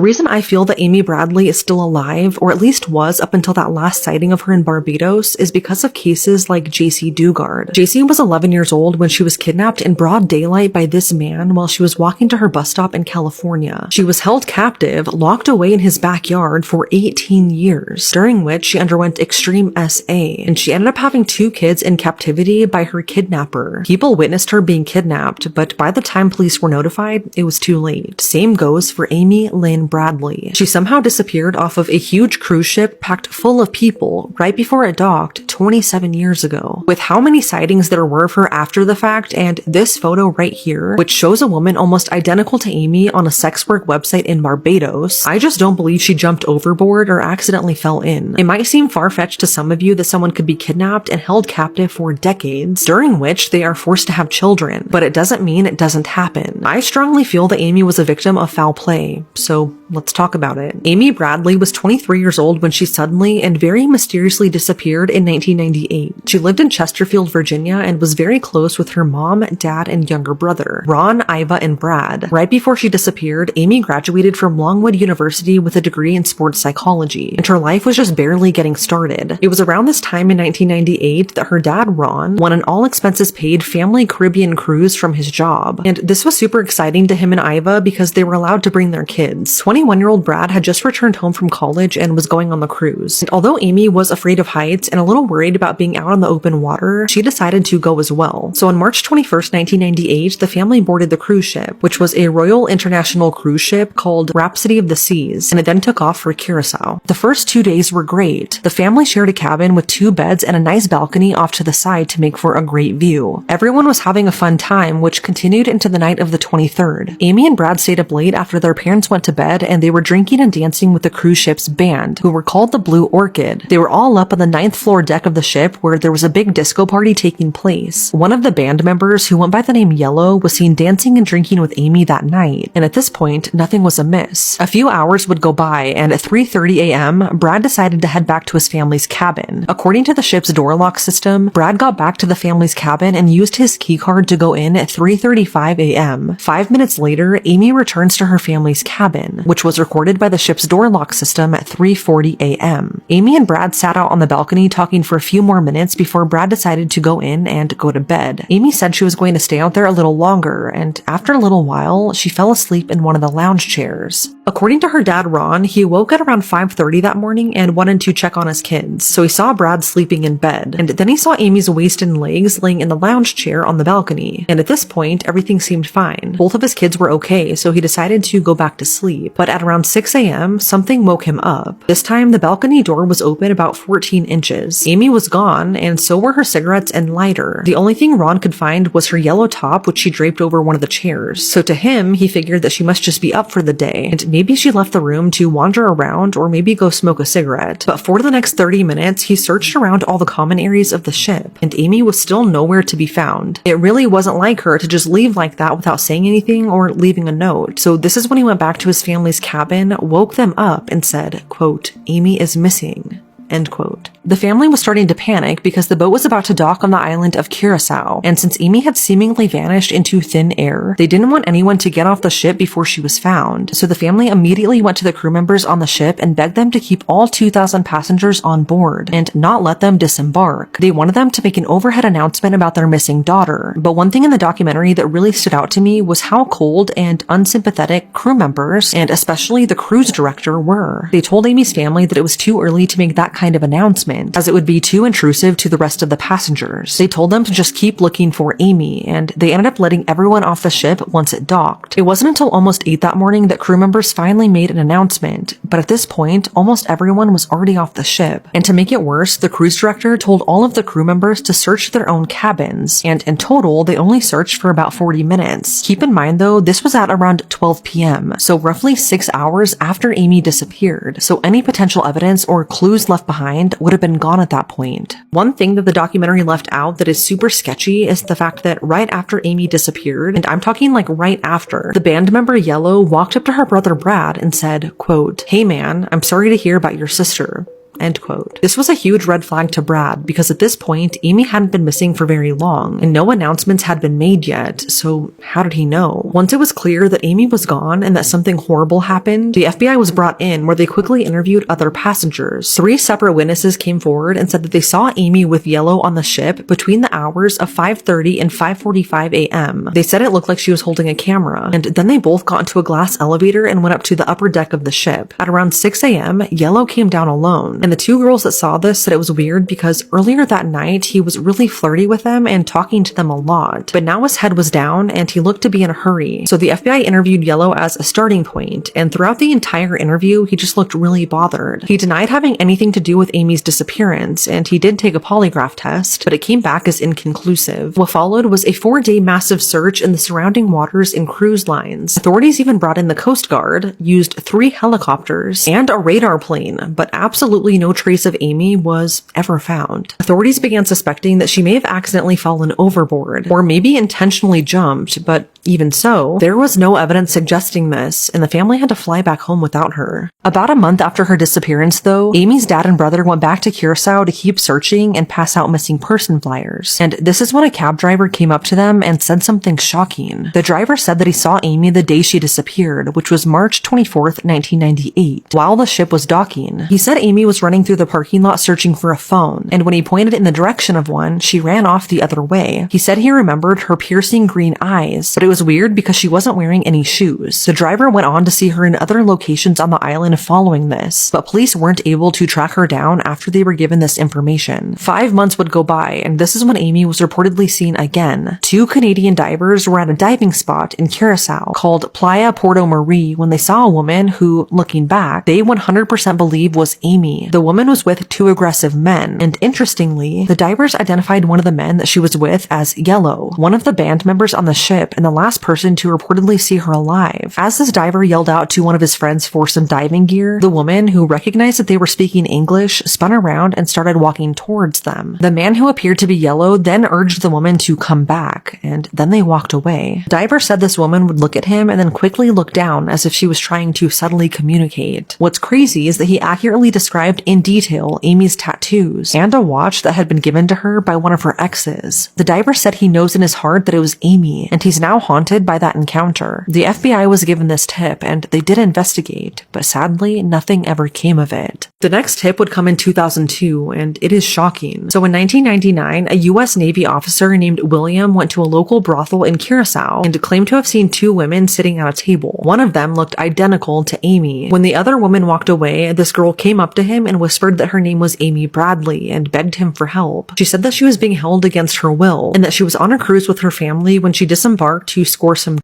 The reason I feel that Amy Bradley is still alive, or at least was up until that last sighting of her in Barbados, is because of cases like JC Dugard. JC was 11 years old when she was kidnapped in broad daylight by this man while she was walking to her bus stop in California. She was held captive, locked away in his backyard for 18 years, during which she underwent extreme SA, and she ended up having 2 kids in captivity by her kidnapper. People witnessed her being kidnapped, but by the time police were notified, it was too late. Same goes for Amy Lynn Bradley. She somehow disappeared off of a huge cruise ship packed full of people right before it docked 27 years ago. With how many sightings there were of her after the fact, and this photo right here, which shows a woman almost identical to Amy on a sex work website in Barbados, I just don't believe she jumped overboard or accidentally fell in. It might seem far-fetched to some of you that someone could be kidnapped and held captive for decades, during which they are forced to have children, but it doesn't mean it doesn't happen. I strongly feel that Amy was a victim of foul play, so let's talk about it. Amy Bradley was 23 years old when she suddenly and very mysteriously disappeared in 1998. She lived in Chesterfield, Virginia, and was very close with her mom, dad, and younger brother, Ron, Iva, and Brad. Right before she disappeared, Amy graduated from Longwood University with a degree in sports psychology, and her life was just barely getting started. It was around this time in 1998 that her dad, Ron, won an all-expenses-paid family Caribbean cruise from his job, and this was super exciting to him and Iva because they were allowed to bring their kids. 21-year-old Brad had just returned home from college and was going on the cruise, and although Amy was afraid of heights and a little worried about being out on the open water, she decided to go as well. So on March 21st, 1998, the family boarded the cruise ship, which was a Royal International cruise ship called Rhapsody of the Seas, and it then took off for Curacao. The first 2 days were great. The family shared a cabin with 2 beds and a nice balcony off to the side to make for a great view. Everyone was having a fun time, which continued into the night of the 23rd. Amy and Brad stayed up late after their parents went to bed, and they were drinking and dancing with the cruise ship's band, who were called the Blue Orchid. They were all up on the 9th floor deck of the ship where there was a big disco party taking place. One of the band members, who went by the name Yellow, was seen dancing and drinking with Amy that night, and at this point, nothing was amiss. A few hours would go by, and at 3:30 a.m., Brad decided to head back to his family's cabin. According to the ship's door lock system, Brad got back to the family's cabin and used his keycard to go in at 3:35 a.m. 5 minutes later, Amy returns to her family's cabin, which was recorded by the ship's door lock system at 3:40 a.m. Amy and Brad sat out on the balcony talking for a few more minutes before Brad decided to go in and go to bed. Amy said she was going to stay out there a little longer, and after a little while, she fell asleep in one of the lounge chairs. According to her dad, Ron, he woke at around 5:30 that morning and wanted to check on his kids, so he saw Brad sleeping in bed, and then he saw Amy's waist and legs laying in the lounge chair on the balcony, and at this point, everything seemed fine. Both of his kids were okay, so he decided to go back to sleep, but at around 6 a.m., something woke him up. This time, the balcony door was open about 14 inches. Amy was gone, and so were her cigarettes and lighter. The only thing Ron could find was her yellow top, which she draped over one of the chairs, so to him, he figured that she must just be up for the day, and maybe she left the room to wander around or maybe go smoke a cigarette. But for the next 30 minutes, he searched around all the common areas of the ship, and Amy was still nowhere to be found. It really wasn't like her to just leave like that without saying anything or leaving a note. So this is when he went back to his family's cabin, woke them up, and said, quote, "Amy is missing." End quote. The family was starting to panic because the boat was about to dock on the island of Curacao, and since Amy had seemingly vanished into thin air, they didn't want anyone to get off the ship before she was found. So the family immediately went to the crew members on the ship and begged them to keep all 2,000 passengers on board and not let them disembark. They wanted them to make an overhead announcement about their missing daughter. But one thing in the documentary that really stood out to me was how cold and unsympathetic crew members, and especially the cruise director, were. They told Amy's family that it was too early to make that kind of announcement, as it would be too intrusive to the rest of the passengers. They told them to just keep looking for Amy, and they ended up letting everyone off the ship once it docked. It wasn't until almost 8 that morning that crew members finally made an announcement, but at this point, almost everyone was already off the ship. And to make it worse, the cruise director told all of the crew members to search their own cabins, and in total, they only searched for about 40 minutes. Keep in mind though, this was at around 12 p.m., so roughly 6 hours after Amy disappeared, so any potential evidence or clues left behind would have been gone at that point. One thing that the documentary left out that is super sketchy is the fact that right after Amy disappeared, and I'm talking like right after, the band member Yellow walked up to her brother Brad and said, quote, "Hey man, I'm sorry to hear about your sister." end quote. This was a huge red flag to Brad because at this point, Amy hadn't been missing for very long and no announcements had been made yet, so how did he know? Once it was clear that Amy was gone and that something horrible happened, the FBI was brought in where they quickly interviewed other passengers. 3 separate witnesses came forward and said that they saw Amy with Yellow on the ship between the hours of 5:30 and 5:45 a.m. They said it looked like she was holding a camera, and then they both got into a glass elevator and went up to the upper deck of the ship. At around 6 a.m., Yellow came down alone, and the 2 girls that saw this said it was weird because earlier that night he was really flirty with them and talking to them a lot, but now his head was down and he looked to be in a hurry. So the FBI interviewed Yellow as a starting point, and throughout the entire interview he just looked really bothered. He denied having anything to do with Amy's disappearance, and he did take a polygraph test, but it came back as inconclusive. What followed was a 4-day massive search in the surrounding waters and cruise lines. Authorities even brought in the Coast Guard, used 3 helicopters, and a radar plane, but absolutely no trace of Amy was ever found. Authorities began suspecting that she may have accidentally fallen overboard, or maybe intentionally jumped, but even so, there was no evidence suggesting this, and the family had to fly back home without her. About a month after her disappearance, though, Amy's dad and brother went back to Curacao to keep searching and pass out missing person flyers. And this is when a cab driver came up to them and said something shocking. The driver said that he saw Amy the day she disappeared, which was March 24th, 1998, while the ship was docking. He said Amy was running through the parking lot searching for a phone, and when he pointed in the direction of one, she ran off the other way. He said he remembered her piercing green eyes, but it was weird because she wasn't wearing any shoes. The driver went on to see her in other locations on the island following this, but police weren't able to track her down after they were given this information. 5 months would go by, and this is when Amy was reportedly seen again. 2 Canadian divers were at a diving spot in Curacao called Playa Porto Marie when they saw a woman who, looking back, they 100% believe was Amy. The woman was with 2 aggressive men, and interestingly, the divers identified one of the men that she was with as Yellow, one of the band members on the ship and the last person to reportedly see her alive. As this diver yelled out to one of his friends for some diving gear, the woman, who recognized that they were speaking English, spun around and started walking towards them. The man who appeared to be Yellow then urged the woman to come back, and then they walked away. The diver said this woman would look at him and then quickly look down as if she was trying to subtly communicate. What's crazy is that he accurately described in detail Amy's tattoos and a watch that had been given to her by one of her exes. The diver said he knows in his heart that it was Amy, and he's now haunted by that encounter. The FBI was given this tip, and they did investigate, but sadly, nothing ever came of it. The next tip would come in 2002, and it is shocking. So in 1999, a U.S. Navy officer named William went to a local brothel in Curacao and claimed to have seen 2 women sitting at a table. One of them looked identical to Amy. When the other woman walked away, this girl came up to him and whispered that her name was Amy Bradley and begged him for help. She said that she was being held against her will and that she was on a cruise with her family when she disembarked to score some.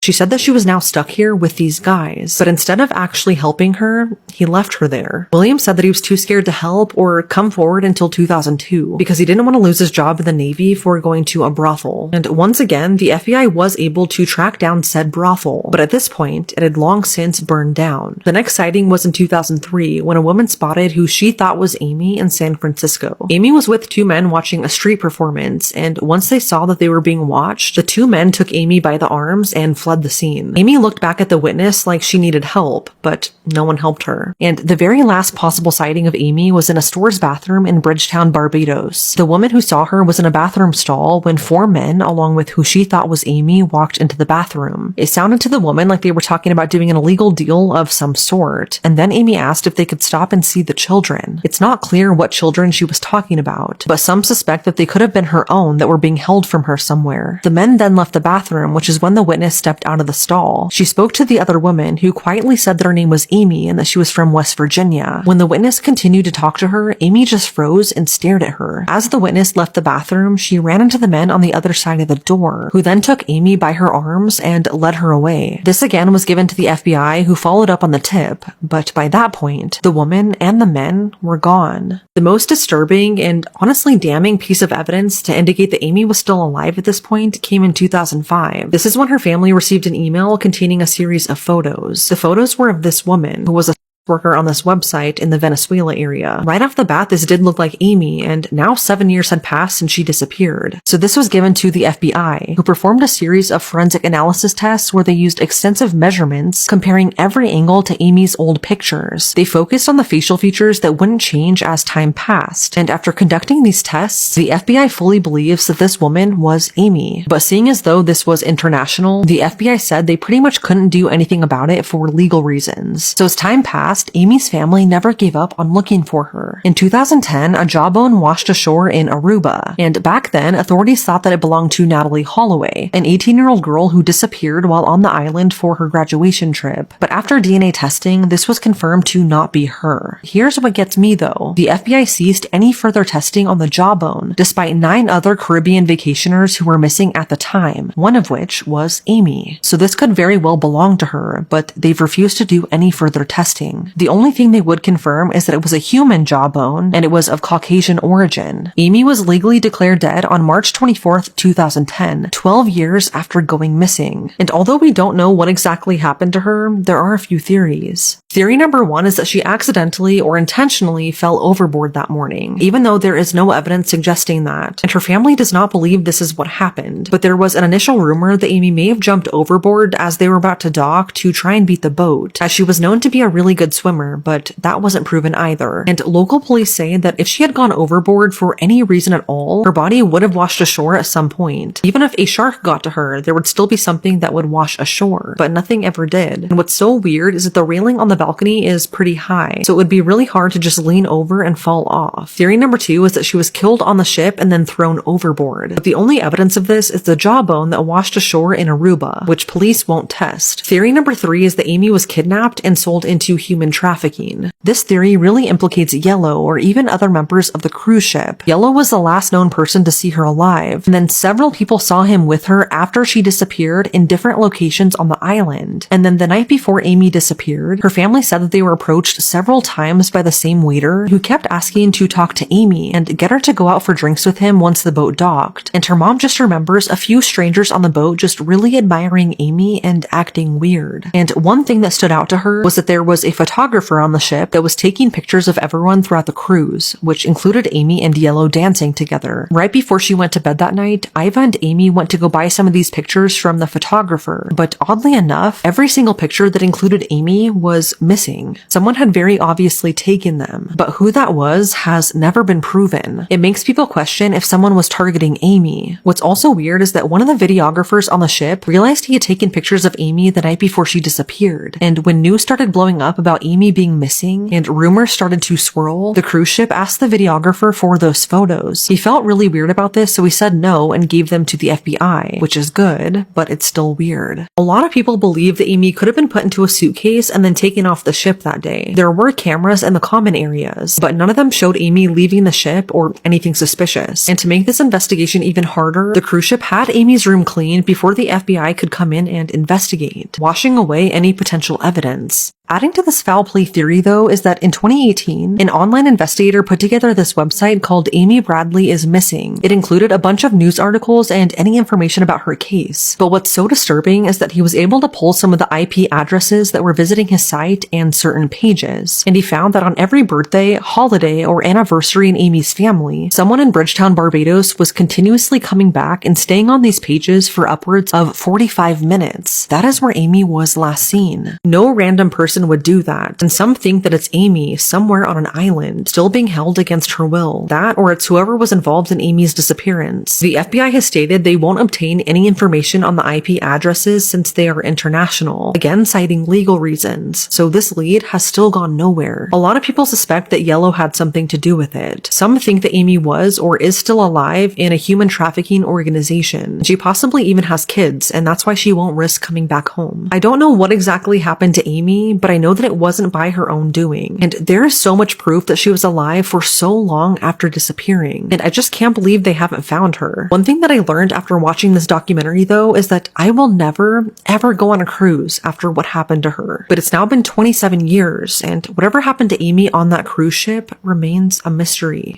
She said that she was now stuck here with these guys, but instead of actually helping her, he left her there. William said that he was too scared to help or come forward until 2002 because he didn't want to lose his job in the Navy for going to a brothel. And once again, the FBI was able to track down said brothel, but at this point, it had long since burned down. The next sighting was in 2003 when a woman spotted who she thought was Amy in San Francisco. Amy was with 2 men watching a street performance, and once they saw that they were being watched, the 2 men took Amy by the arms and fled the scene. Amy looked back at the witness like she needed help, but no one helped her. And the very last possible sighting of Amy was in a store's bathroom in Bridgetown, Barbados. The woman who saw her was in a bathroom stall when 4 men, along with who she thought was Amy, walked into the bathroom. It sounded to the woman like they were talking about doing an illegal deal of some sort, and then Amy asked if they could stop and see the children. It's not clear what children she was talking about, but some suspect that they could have been her own that were being held from her somewhere. The men then left the bathroom, which is when the witness stepped out of the stall. She spoke to the other woman, who quietly said that her name was Amy and that she was from West Virginia. When the witness continued to talk to her, Amy just froze and stared at her. As the witness left the bathroom, she ran into the men on the other side of the door, who then took Amy by her arms and led her away. This again was given to the FBI, who followed up on the tip, but by that point, the woman and the men were gone. The most disturbing and honestly damning piece of evidence to indicate that Amy was still alive at this point came in 2005. This is when her family received an email containing a series of photos. The photos were of this woman, who was a worker on this website in the Venezuela area. Right off the bat, this did look like Amy, and now 7 years had passed since she disappeared. So this was given to the FBI, who performed a series of forensic analysis tests where they used extensive measurements comparing every angle to Amy's old pictures. They focused on the facial features that wouldn't change as time passed, and after conducting these tests, the FBI fully believes that this woman was Amy. But seeing as though this was international, the FBI said they pretty much couldn't do anything about it for legal reasons. So as time passed, Amy's family never gave up on looking for her. In 2010, a jawbone washed ashore in Aruba, and back then, authorities thought that it belonged to Natalie Holloway, an 18-year-old girl who disappeared while on the island for her graduation trip. But after DNA testing, this was confirmed to not be her. Here's what gets me though. The FBI ceased any further testing on the jawbone, despite 9 other Caribbean vacationers who were missing at the time, one of which was Amy. So this could very well belong to her, but they've refused to do any further testing. The only thing they would confirm is that it was a human jawbone and it was of Caucasian origin. Amy was legally declared dead on March 24th, 2010, 12 years after going missing. And although we don't know what exactly happened to her, there are a few theories. Theory number 1 is that she accidentally or intentionally fell overboard that morning, even though there is no evidence suggesting that, and her family does not believe this is what happened. But there was an initial rumor that Amy may have jumped overboard as they were about to dock to try and beat the boat, as she was known to be a really good swimmer, but that wasn't proven either. And local police say that if she had gone overboard for any reason at all, her body would have washed ashore at some point. Even if a shark got to her, there would still be something that would wash ashore, but nothing ever did. And what's so weird is that the railing on the balcony is pretty high, so it would be really hard to just lean over and fall off. Theory number 2 is that she was killed on the ship and then thrown overboard. But the only evidence of this is the jawbone that washed ashore in Aruba, which police won't test. Theory number 3 is that Amy was kidnapped and sold into human trafficking. This theory really implicates Yellow or even other members of the cruise ship. Yellow was the last known person to see her alive, and then several people saw him with her after she disappeared in different locations on the island. And then the night before Amy disappeared, her family said that they were approached several times by the same waiter who kept asking to talk to Amy and get her to go out for drinks with him once the boat docked. And her mom just remembers a few strangers on the boat just really admiring Amy and acting weird. And one thing that stood out to her was that there was a photographer on the ship that was taking pictures of everyone throughout the cruise, which included Amy and Yellow dancing together. Right before she went to bed that night, Iva and Amy went to go buy some of these pictures from the photographer, but oddly enough, every single picture that included Amy was missing. Someone had very obviously taken them, but who that was has never been proven. It makes people question if someone was targeting Amy. What's also weird is that one of the videographers on the ship realized he had taken pictures of Amy the night before she disappeared, and when news started blowing up about Amy being missing and rumors started to swirl, the cruise ship asked the videographer for those photos. He felt really weird about this, so he said no and gave them to the FBI, which is good, but it's still weird. A lot of people believe that Amy could have been put into a suitcase and then taken off the ship that day. There were cameras in the common areas, but none of them showed Amy leaving the ship or anything suspicious. And to make this investigation even harder, the cruise ship had Amy's room cleaned before the FBI could come in and investigate, washing away any potential evidence. Adding to this foul play theory, though, is that in 2018, an online investigator put together this website called Amy Bradley is Missing. It included a bunch of news articles and any information about her case. But what's so disturbing is that he was able to pull some of the IP addresses that were visiting his site and certain pages. And he found that on every birthday, holiday, or anniversary in Amy's family, someone in Bridgetown, Barbados was continuously coming back and staying on these pages for upwards of 45 minutes. That is where Amy was last seen. No random person would do that, and some think that it's Amy somewhere on an island, still being held against her will. That, or it's whoever was involved in Amy's disappearance. The FBI has stated they won't obtain any information on the IP addresses since they are international, again citing legal reasons, so this lead has still gone nowhere. A lot of people suspect that Yellow had something to do with it. Some think that Amy was or is still alive in a human trafficking organization. She possibly even has kids, and that's why she won't risk coming back home. I don't know what exactly happened to Amy, but I know that it wasn't by her own doing, and there is so much proof that she was alive for so long after disappearing, and I just can't believe they haven't found her. One thing that I learned after watching this documentary, though, is that I will never, ever go on a cruise after what happened to her. But it's now been 27 years, and whatever happened to Amy on that cruise ship remains a mystery.